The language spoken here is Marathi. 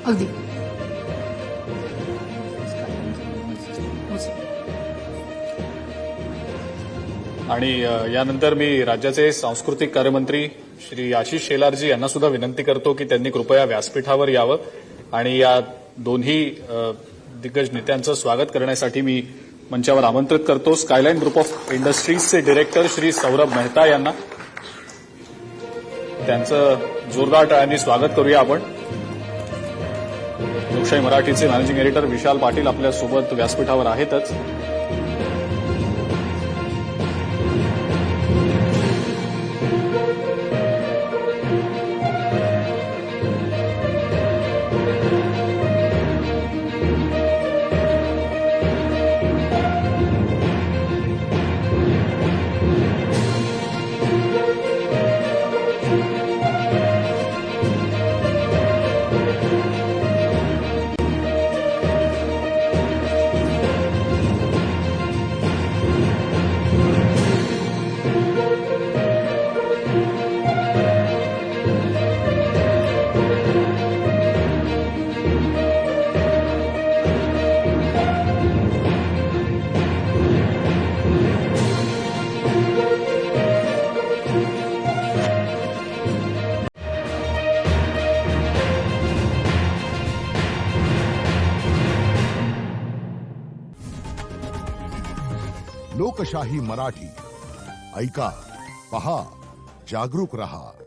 अगदी आणि यानंतर मी राज्याचे सांस्कृतिक कार्यमंत्री श्री आशिष शेलारजी यांना सुद्धा विनंती करतो की त्यांनी कृपया व्यासपीठावर यावं आणि या दोन्ही दिग्गज नेत्यांचं स्वागत करण्यासाठी मी मंचावर आमंत्रित करतो स्कायलाईन ग्रुप ऑफ इंडस्ट्रीजचे डिरेक्टर श्री सौरभ मेहता यांना. त्यांचं जोरदार टाळ्यांनी स्वागत करूया आपण. लोकशाही मराठीचे मॅनेजिंग एडिटर विशाल पाटील आपल्यासोबत व्यासपीठावर आहेतच. लोकशाही मराठी ऐका, पहा, जागरूक रहा.